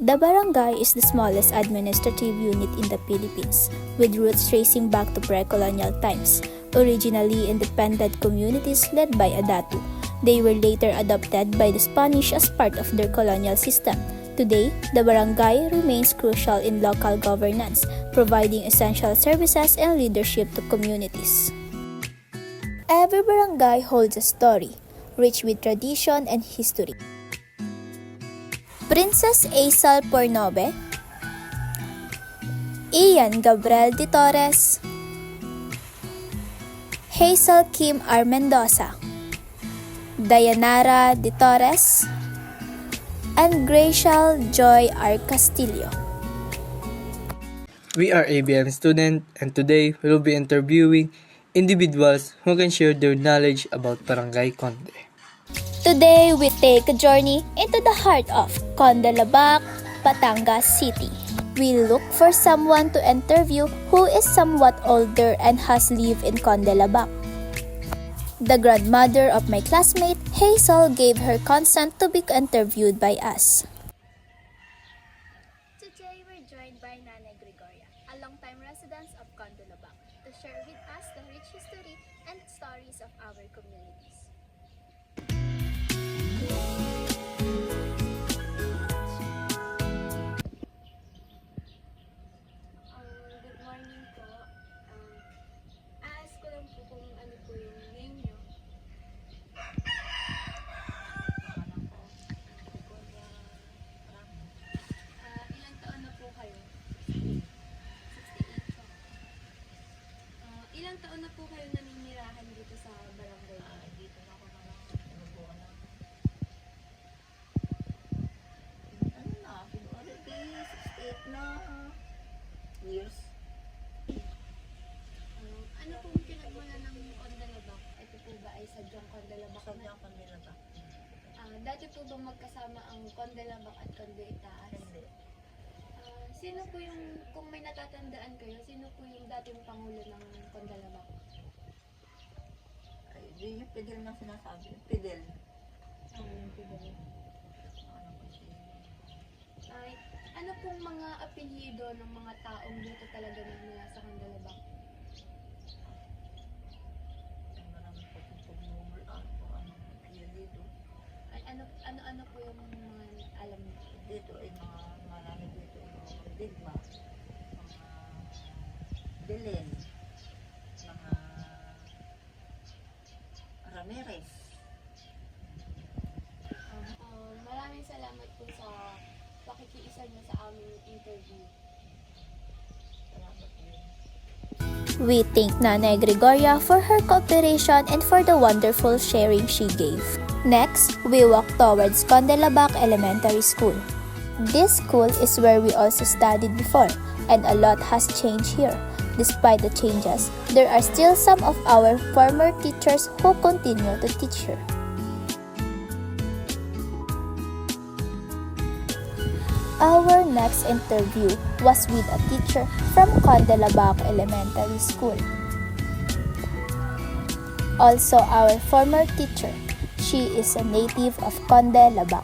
The barangay is the smallest administrative unit in the Philippines, with roots tracing back to pre-colonial times. Originally independent communities led by a datu, they were later adopted by the Spanish as part of their colonial system. Today, the barangay remains crucial in local governance, providing essential services and leadership to communities. Every barangay holds a story, rich with tradition and history. Princess Aisal Pornobe, Ian Gabriel de Torres, Hazel Kim R. Mendoza, Dayanara de Torres, and Gracial Joy R. Castillo. We are ABM students, and today we will be interviewing individuals who can share their knowledge about Barangay Conde. Today, we take a journey into the heart of Conde, Labak, Batangas City. We look for someone to interview who is somewhat older and has lived in Conde, Labak. The grandmother of my classmate, Hazel, gave her consent to be interviewed by us. Today, we're joined by Nanay Gregoria, a long-time resident of Conde, Labak, to share with us the rich history and stories of our communities. Good morning po. Ask ko lang po kung ano po yung name nyo. Ilang taon na po kayo? 68 po. Ilang taon na po kayo naninirahan dito sa barangay? Dito na ako nabuo na. Ano na, already 68 na years. Ano pong pinagmula ng Conde Labak? Ito po ba ay sadyang Conde Labak? Sadyang Conde Labak. Dati po ba magkasama ang Conde Labak at Conde Itaas? Hindi. Sino po yung, kung may natatandaan kayo, sino po yung dating pangulo ng Conde Labak? Ay, di yung Fidel na sinasabi. Fidel. Fidel. Ano ba siya? Ano pong mga apelyido ng mga taong dito talaga mula sa Conde Labak? Ay, marami po kung pagmumulaan po ano yun dito. Ano po yung mga alam niyo? Dito ay mga marami dito yung mga Digma, mga Belen, mga Ramirez. Maraming salamat po sa pakikiisa niyo sa aming interview. Salamat po. We thank Nanay Gregoria for her cooperation and for the wonderful sharing she gave. Next, we walk towards Conde Labak Elementary School. This school is where we also studied before, and a lot has changed here. Despite the changes, there are still some of our former teachers who continue to teach here. Our next interview was with a teacher from Conde Labak Elementary School. Also our former teacher. She is a native of Conde Labak.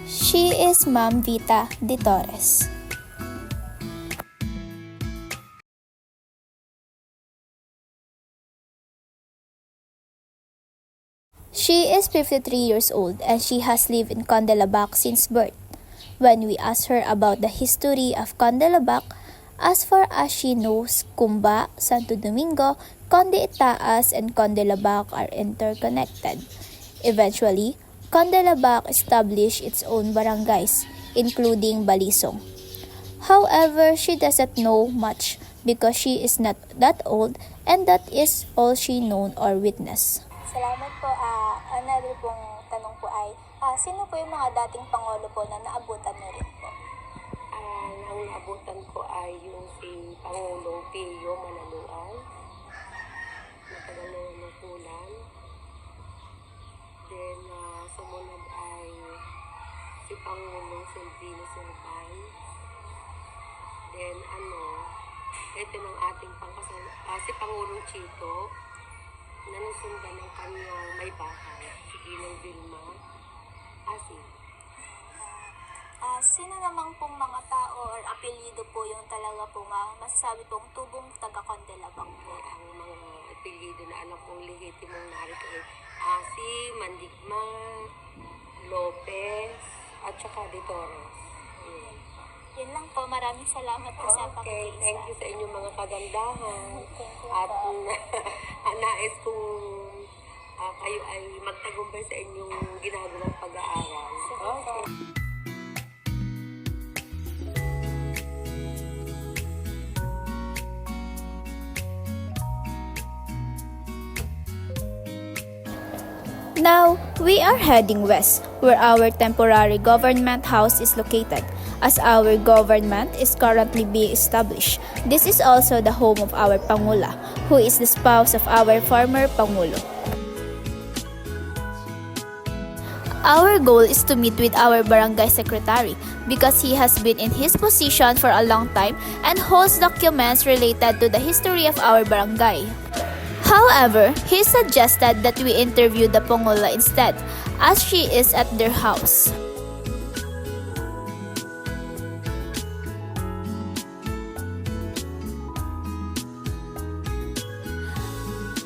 She is Ma'am Vita de Torres. She is 53 years old and she has lived in Conde Labak since birth. When we asked her about the history of Conde Labak, as far as she knows, Cumba, Santo Domingo, Conde Itaas, and Conde Labak are interconnected. Eventually, Conde Labak established its own barangays, including Balisong. However, she doesn't know much because she is not that old and that is all she known or witnessed. Salamat po. Another pong tanong po ay, sino po yung mga dating pangulo po na naabutan mo rin po? Ang naabutan ko ay yung si Pangulong Pio Manaluan, matagal na yung nakulan. Then, sumunod ay si Pangulong Silvino Silvan. Then, ito ng ating si Pangulong Chito. na nasundan ng kanyang may bahay, si Ginang Vilma Asi. Sino namang pong mga tao or apelyido po yung talaga po masasabi pong tubong taga-Conde Labak po? Ang mga apelyido na alam kong lehitimong narito ay Asi, Mandigma, Lopez, at saka de Torres. Yun lang po. Maraming salamat po sa Okay, pakikiisa. thank you sa inyong mga kagandahan. Thank you At po. nais kong kayo ay magtagumpay sa inyong ginagawang pag-aaral. Sige po. Now, we are heading west, where our temporary government house is located. As our government is currently being established, this is also the home of our Pangula, who is the spouse of our former Pangulo. Our goal is to meet with our barangay secretary because he has been in his position for a long time and holds documents related to the history of our barangay. However, he suggested that we interview the Pangula instead, as she is at their house.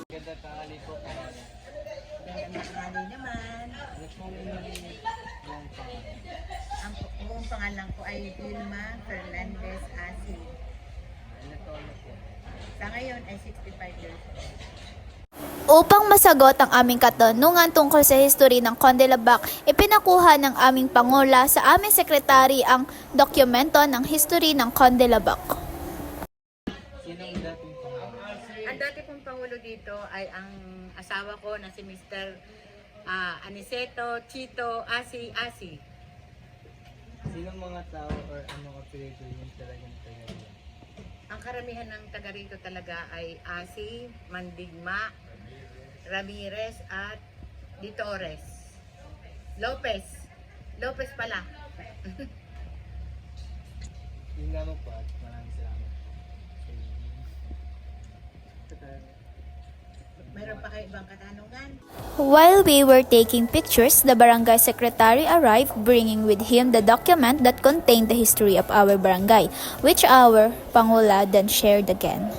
Ganda tangali po. Magandang naman. Ano pong yung pangalan? Ang buong pangalan ko ay Vilma Fernandez Asi. Ano taon na po? Sa ngayon ay 65 years old. Upang masagot ang aming katanungan tungkol sa history ng Conde Labak, ipinakuha ng aming Pangula sa aming sekretary ang dokumento ng history ng Conde Labak. Sinong dating pangalan? Ang dati pong pangulo dito ay ang asawa ko na si Mr. Aniceto Chito Asi Asi. Sinong mga tao or anong apelido yung talagang taga niya? Ang karamihan ng taga rito talaga ay Asi, Mandigma, Ramirez at de Torres. Lopez. Lopez pala. Yun lamang po at maraming salamat. Mayroon pa kayo ibang katanungan? While we were taking pictures, the barangay secretary arrived bringing with him the document that contained the history of our barangay, which our Pangula then shared again.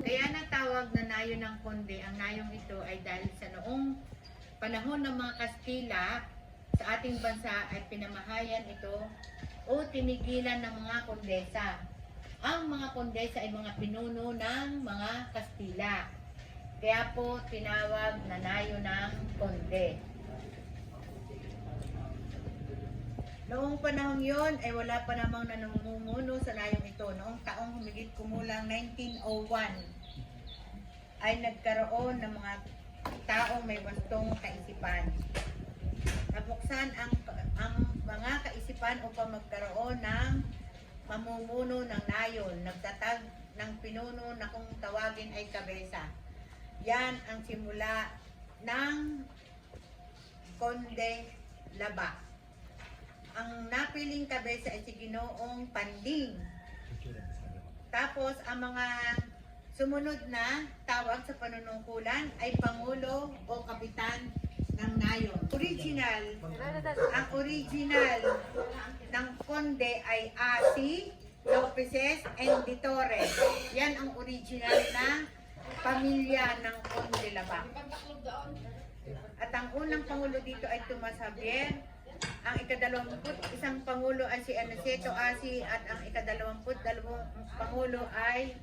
Kaya natawag na nayo ng Conde, ang nayong ito ay dahil sa noong panahon ng mga Kastila sa ating bansa ay pinamahayan ito o tinigilan ng mga kondesa. Ang mga kondesa ay mga pinuno ng mga Kastila. Kaya po tinawag na nayo ng Conde. Noong panahon yon ay wala pa namang nanumumuno sa layong ito. Noong taong humigit kumulang 1901 ay nagkaroon ng mga taong may wastong kaisipan. Nabuksan ang mga kaisipan upang magkaroon ng mamumuno ng nayon. Nagtatag ng pinuno na kung tawagin ay kabesa. Yan ang simula ng Conde Labak. Ang napiling kabesa ay si Ginoong Panding. Tapos ang mga sumunod na tawag sa panunungkulan ay Pangulo o Kapitan ng Nayon. Ang original ng Conde ay Asi, Lopezes, and de Torres. Yan ang original na pamilya ng Conde Labak. At ang unang Pangulo dito ay Tomas Javier. Ang ika-21 Pangulo ay si Aniceto Asi at ang ika-22 Pangulo ay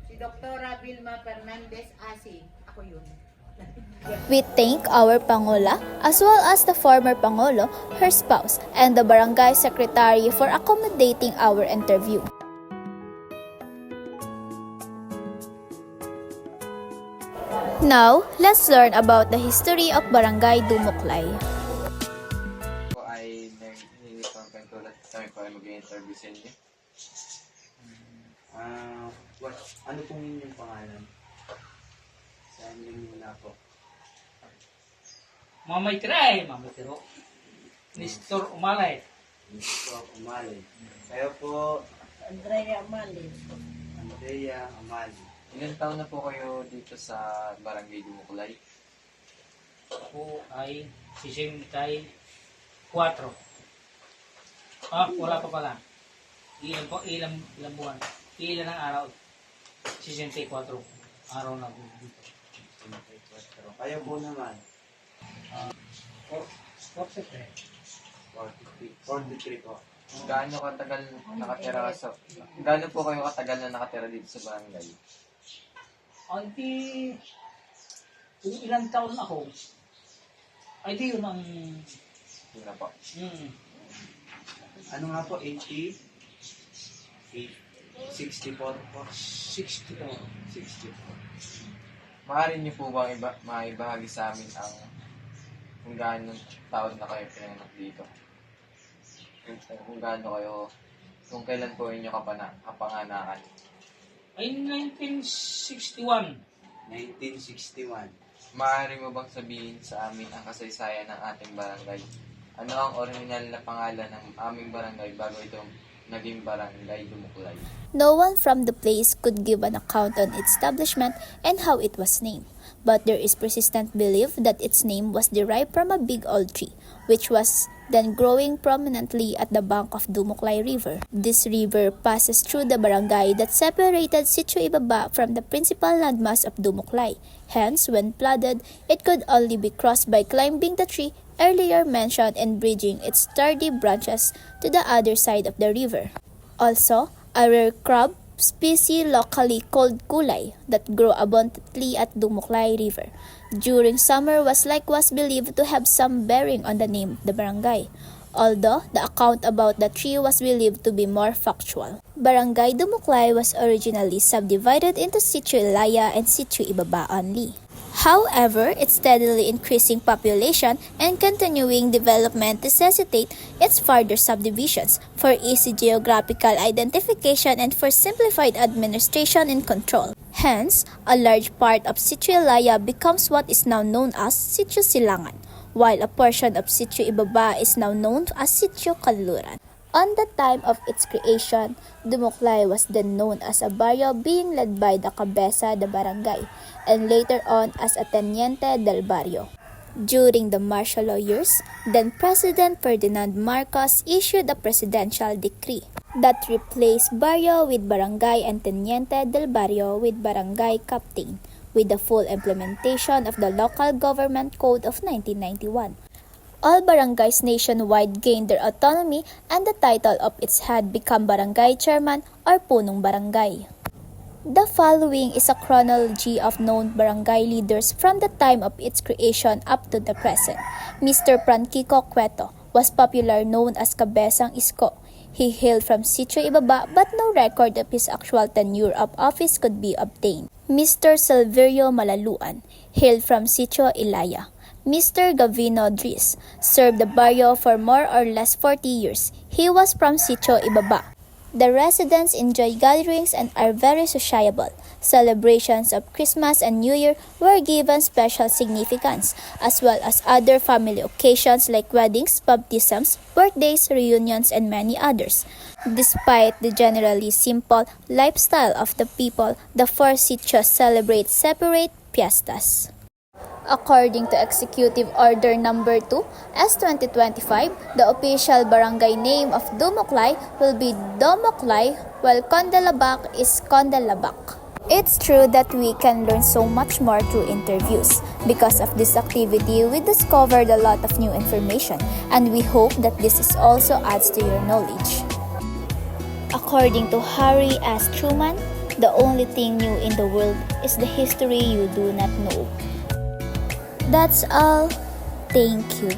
si Dr. Vilma Fernandez Asi. Ako yun. We thank our Pangula as well as the former Pangulo, her spouse, and the barangay secretary for accommodating our interview. Now, let's learn about the history of Barangay Domoclay. Ako ay nanghihingi po ang pagtulad sa amin po ay mag-interview sa inyo. Ano pong inyong pangalan? Sa inyong muna po. Mamay Tray, Mamay Tiro. Nestor Umalay. Mr. Umali. Kayo po, Andrea Amali. Andrea Amali. Ilan taon na po kayo dito sa Barangay Domoclay? Ako ay 64. Wala pa pala. Ilang buwan. Ilan ang araw? 64 araw na po dito. 64. Kayo po naman? 43. 43 po. Gaano katagal nakatira sa... Gaano po kayo katagal na nakatira dito sa barangay? Ay, kung ilang taon ako, ay di yun ang... Yun na po. Ano nga po, 80? 64 po. 64. 64. Maaari niyo po bang maibahagi sa amin ang kung gaano taon na kayo pinanganak dito? Kung gaano kayo, kung kailan po inyo kapanganakan? Ay, 1961. 1961. Maaari mo bang sabihin sa amin ang kasaysayan ng ating barangay? Ano ang original na pangalan ng aming barangay bago ito naging Barangay Domoclay? No one from the place could give an account on its establishment and how it was named, but there is persistent belief that its name was derived from a big old tree, which was then growing prominently at the bank of Domoclay River. This river passes through the barangay that separated Sitio Ibaba from the principal landmass of Domoclay. Hence, when flooded, it could only be crossed by climbing the tree earlier mentioned and bridging its sturdy branches to the other side of the river. Also, a rare crab species locally called kulay that grow abundantly at Domoclay River during summer was likewise believed to have some bearing on the name of the barangay, although the account about the tree was believed to be more factual. Barangay Domoclay was originally subdivided into Sitio Ilaya and Sitio Ibaba only. However, its steadily increasing population and continuing development necessitate its further subdivisions for easy geographical identification and for simplified administration and control. Hence, a large part of Sitio Ilaya becomes what is now known as Sitio Silangan, while a portion of Sitio Ibaba is now known as Sitio Kanluran. On the time of its creation, Domoclay was then known as a barrio being led by the cabeza de barangay, and later on as a teniente del barrio. During the martial law years, then President Ferdinand Marcos issued a presidential decree that replaced barrio with barangay and teniente del barrio with barangay captain, with the full implementation of the Local Government Code of 1991. All barangays nationwide gained their autonomy and the title of its head became barangay chairman or punong barangay. The following is a chronology of known barangay leaders from the time of its creation up to the present. Mr. Francisco Cueto was popularly known as Cabezang Isko. He hailed from Sitio Ibaba but no record of his actual tenure of office could be obtained. Mr. Silverio Malaluan hailed from Sitio Ilaya. Mr. Gavino Dris served the barrio for more or less 40 years. He was from Sitio Ibaba. The residents enjoy gatherings and are very sociable. Celebrations of Christmas and New Year were given special significance, as well as other family occasions like weddings, baptisms, birthdays, reunions, and many others. Despite the generally simple lifestyle of the people, the four sitios celebrate separate fiestas. According to Executive Order No. 2, S 2025, the official barangay name of Domoclay will be Domoclay, while Conde Labak is Conde Labak. It's true that we can learn so much more through interviews. Because of this activity, we discovered a lot of new information, and we hope that this is also adds to your knowledge. According to Harry S. Truman, the only thing new in the world is the history you do not know. That's all. Thank you.